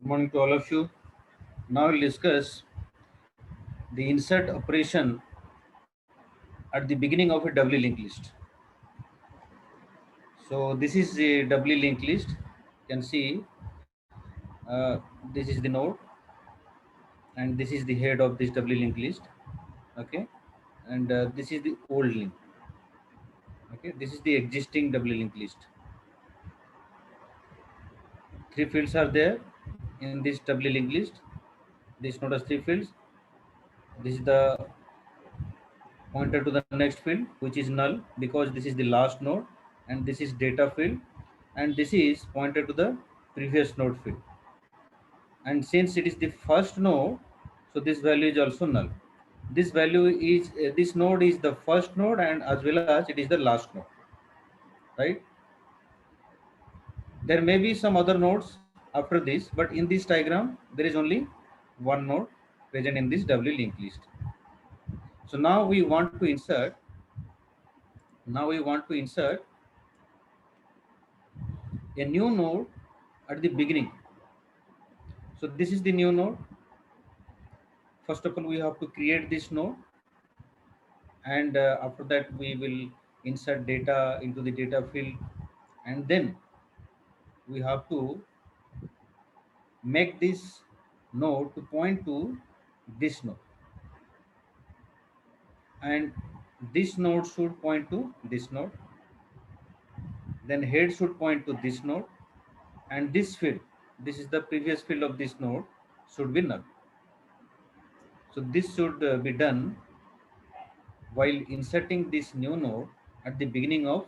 Good morning to all of you. Now we'll discuss the insert operation at the beginning of a doubly linked list. So this is a doubly linked list. You can see this is the node and this is the head of this doubly linked list. Okay, and this is the old link. Okay, this is the existing doubly linked list. Three fields are there in this doubly linked list. This node has three fields. This is the pointer to the next field, which is null because this is the last node, and this is data field, and this is pointer to the previous node field. And since it is the first node, so this value is also null. This value is this node is the first node, and as well as it is the last node, right? There may be some other nodes after this, but in this diagram there is only one node present in this doubly linked list. So now we want to insert a new node at the beginning. So this is the new node. First of all, we have to create this node, and after that we will insert data into the data field, and then we have to make this node to point to this node, and this node should point to this node, then head should point to this node, and this field, this is the previous field of this node, should be null. So this should be done while inserting this new node at the beginning of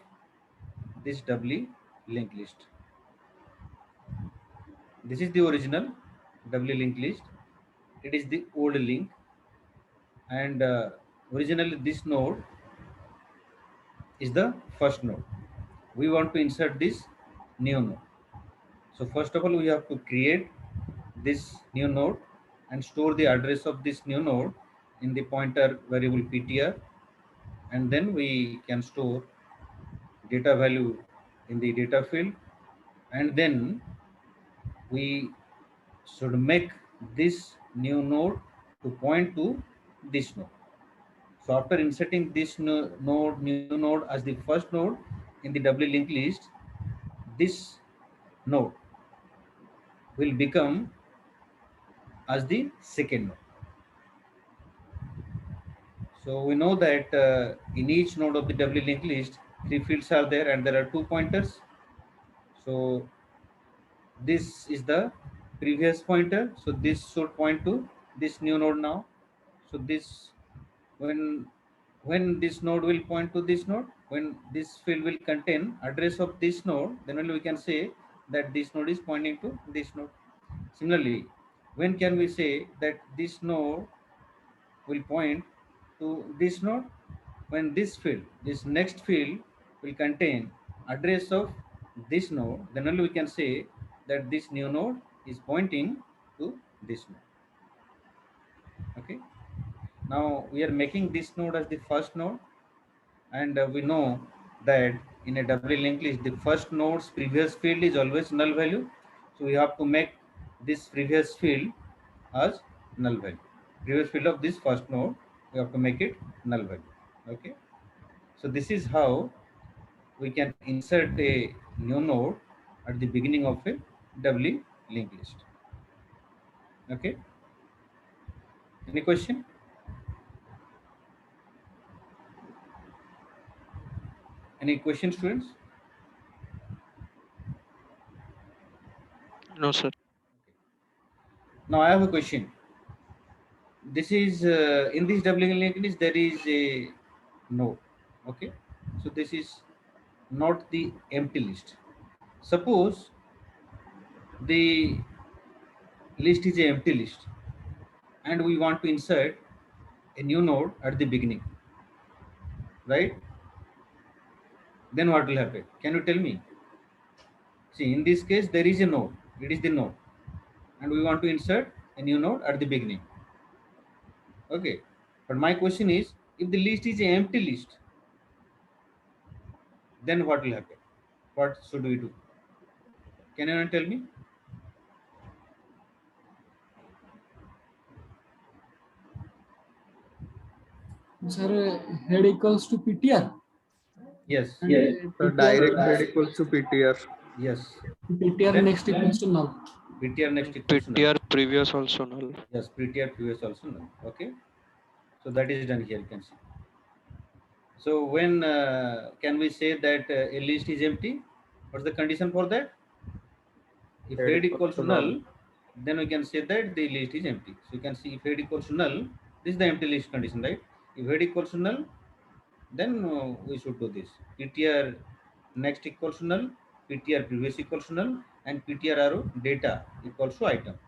this doubly linked list. This is the original doubly linked list. It is the old link, and originally this node is the first node. We want to insert this new node. So first of all, we have to create this new node and store the address of this new node in the pointer variable ptr, and then we can store data value in the data field, and then we should make this new node to point to this node. So after inserting this new node as the first node in the doubly linked list, this node will become as the second node. So we know that in each node of the doubly linked list, three fields are there and there are two pointers. So this is the previous pointer. So this should point to this new node now. So this when this node will point to this node, when this field will contain address of this node, then only we can say that this node is pointing to this node. Similarly, when can we say that this node will point to this node? When this field, this next field, will contain address of this node, then only we can say that this new node is pointing to this node. Okay. Now we are making this node as the first node, and we know that in a doubly linked list, the first node's previous field is always null value. So we have to make this previous field as null value. Previous field of this first node, we have to make it null value. Okay. So this is how we can insert a new node at the beginning of a doubly linked list. Okay. Any question? Any question, students? No, sir. Now I have a question. This is in this doubly linked list there is a node. Okay. So this is not the empty list. Suppose the list is a empty list and we want to insert a new node at the beginning, right? Then what will happen? Can you tell me? See, in this case, there is a node. It is the node. And we want to insert a new node at the beginning. Okay. But my question is, if the list is an empty list, then what will happen? What should we do? Can anyone tell me? Sir, head equals to PTR. Yes. And The direct head equals to PTR. Yes. PTR Then next equals to null. PTR next And equals to null. PTR previous also null. Yes, PTR previous also null. Okay. So that is done here. You can see. So when can we say that a list is empty? What's the condition for that? If head equals to null, then we can say that the list is empty. So you can see if head equals to null, this is the empty list condition, right? If head equals to null, then we should do this. PTR next equals to null, PTR previous equals to null, and PTR arrow data equals to item.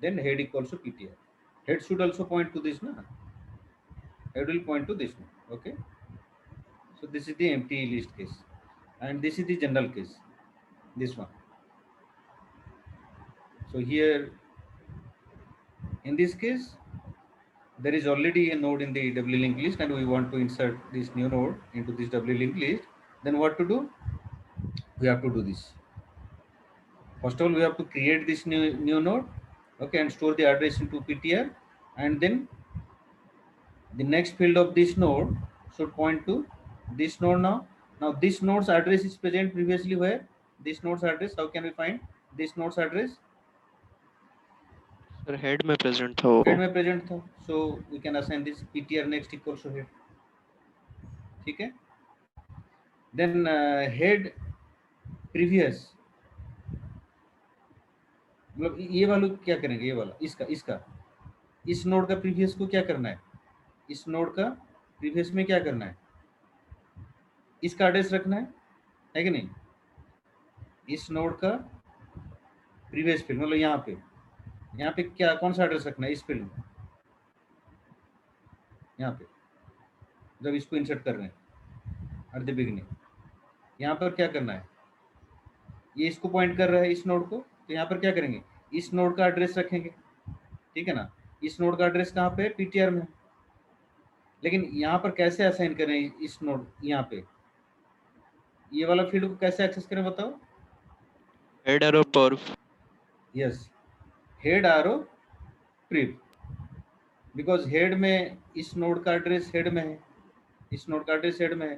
Then head equals to PTR. Head should also point to this, na? Head will point to this one. Okay. So this is the empty list case, and this is the general case. This one. So here, in this case, there is already a node in the W linked list, and we want to insert this new node into this W linked list. Then what to do? We have to do this. First of all, we have to create this new node, okay, and store the address into PTR, and then the next field of this node should point to this node now. Now this node's address is present previously where? This node's address. How can we find this node's address? Sir, head में present था head वो. में present था, so we can assign this PTR next equals to head. ठीक है. Then head previous, मतलब ये वाला क्या करेंगे? ये वाला इसका इस नोड का प्रीवियस को क्या करना है? इस नोड का प्रीवियस में क्या करना है? इसका एड्रेस रखना है कि नहीं? इस नोड का प्रीवियस फील्ड, मतलब यहाँ पे क्या कौन सा एड्रेस रखना है? इस फील्ड में, यहाँ पे जब इसको इंसर्ट कर रहे हैं एट द बिगिनिंग, यहाँ पर क्या करना है? ये इसको पॉइंट कर रहा है इस नोड को, तो यहाँ पर क्या करेंगे? इस नोड का एड्रेस रखेंगे, ठीक है ना? इस नोड का एड्रेस कहाँ पे है? पीटीआर में। लेकिन यहाँ पर कैसे असाइन करें इस नोड? यहाँ पे ये वाला फील्ड को कैसे एक्सेस करें बताओ? Head arrow perf. Yes, head आरो प्रीव, बिकॉज हेड में इस नोड का एड्रेस हेड में है, इस नोड का एड्रेस हेड में है।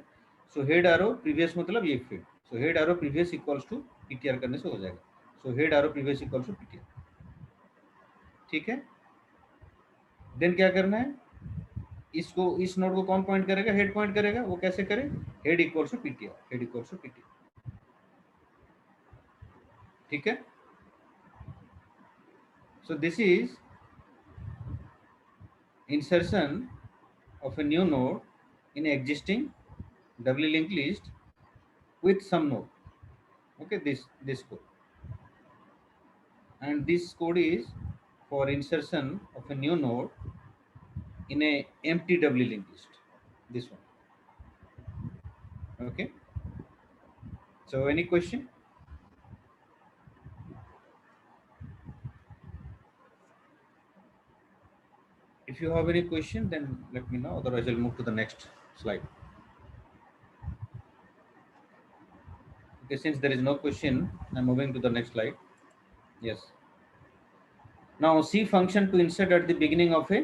सो हेड आरो प्रीवियस मतलब ये फील्ड, सो हेड आरो प्रीवियस इक्वल्स टू पीटीआर करने से हो जाएगा। सो हेड आरो प्रीवियस इक्वल्स टू पीटीआर, ठीक है। देन क्या करना है? इसको इस नोड को कौन पॉइंट करेगा? हेड पॉइंट करेगा। वो कैसे करे? Head equals to PTR, head equals to PTR, ठीक है। So this is insertion of a new node in existing doubly linked list with some node. Okay, this code, and this code is for insertion of a new node in a empty doubly linked list. This one. Okay. So any question? If you have any question, then let me know. Otherwise, I'll move to the next slide. Okay, since there is no question, I'm moving to the next slide. Yes. Now see function to insert at the beginning of a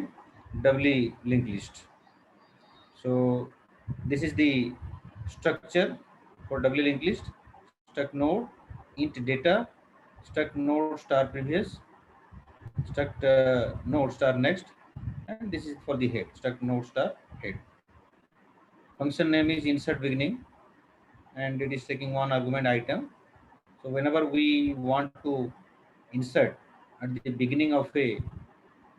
doubly linked list. So this is the structure for doubly linked list: struct node, int data, struct node star previous, struct node star next, and this is for the head, struct node star head. Function name is insert beginning, and it is taking one argument item. So whenever we want to insert at the beginning of a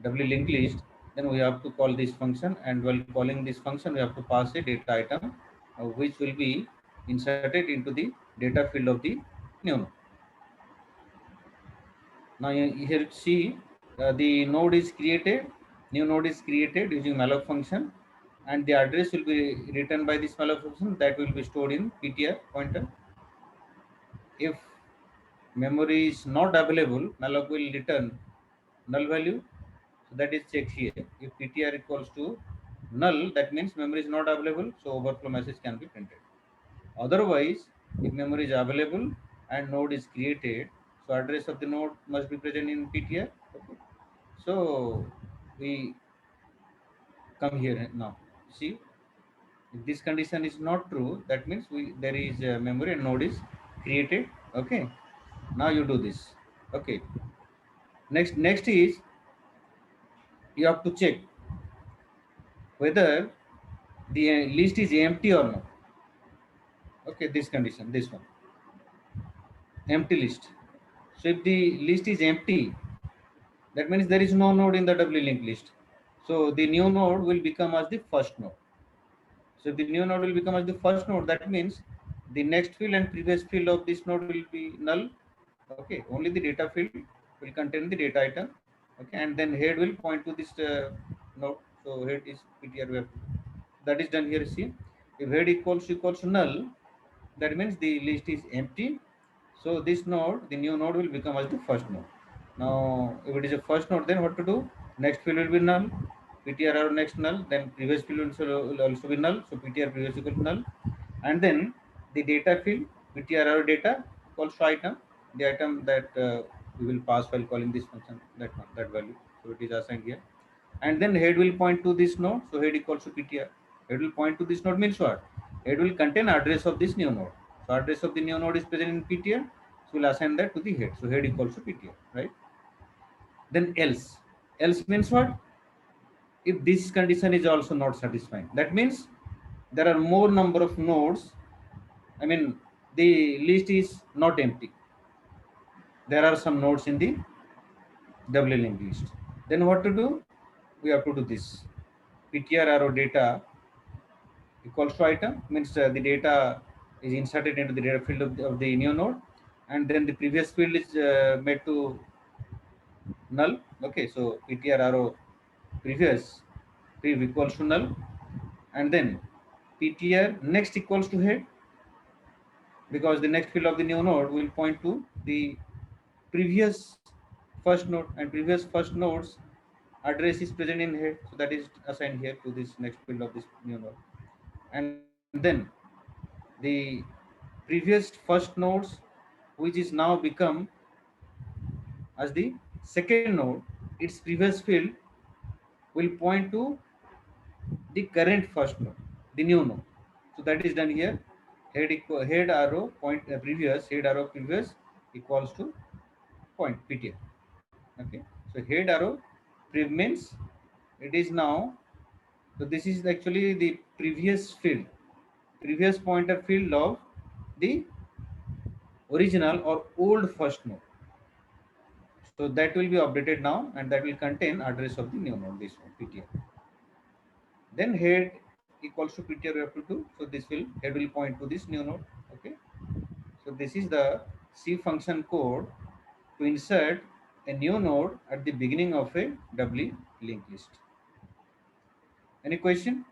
doubly linked list, then we have to call this function, and while calling this function we have to pass a data item which will be inserted into the data field of the new node. Now here see the node is created, new node is created using malloc function, and the address will be written by this malloc function that will be stored in ptr pointer. If memory is not available, malloc will return null value. So that is checked here. If ptr equals to null, that means memory is not available, so overflow message can be printed. Otherwise, if memory is available and node is created, so address of the node must be present in ptr. Okay. So we come here now. See, if this condition is not true, that means there is a memory and node is created. Okay. Now you do this. Okay. Next is you have to check whether the list is empty or not. Okay, this condition, this one, empty list. So if the list is empty, that means there is no node in the doubly linked list. So the new node will become as the first node. So if the new node will become as the first node, that means the next field and previous field of this node will be null. Okay, only the data field will contain the data item. Okay, and then head will point to this node. So head is PTR web. That is done here. See, if head equals to null, that means the list is empty. So this node, the new node will become as the first node. Now, if it is a first node, then what to do? Next field will be null. PTR or next null. Then previous field will also be null. So PTR previous equal to null. And then the data field PTR or data equals to item. The item that we will pass while calling this function, that value. So it is assigned here. And then head will point to this node. So head equals to PTR. Head will point to this node means what? Head will contain address of this new node. So address of the new node is present in PTR. So we'll assign that to the head. So head equals to PTR, right? Then else. Else means what? If this condition is also not satisfying, that means there are more number of nodes. I mean, the list is not empty. There are some nodes in the doubly linked list. Then what to do? We have to do this. PTR arrow data equals to item means the data is inserted into the data field of the new node, and then the previous field is made to null. Okay, so PTR arrow previous prev equals to null, and then PTR next equals to head, because the next field of the new node will point to the previous first node, and previous first node's address is present in head, so that is assigned here to this next field of this new node. And then the previous first nodes, which is now become as the second node, its previous field will point to the current first node, the new node. So that is done here. Head arrow point previous, head arrow previous equals to point PTR. Okay, so head arrow prev means it is now. So this is actually the previous field, previous pointer field of the original or old first node. So that will be updated now, and that will contain address of the new node, this one PTR. Then head equals to PTR we have to do. So this will head will point to this new node. Okay. So this is the C function code to insert a new node at the beginning of a doubly linked list. Any question?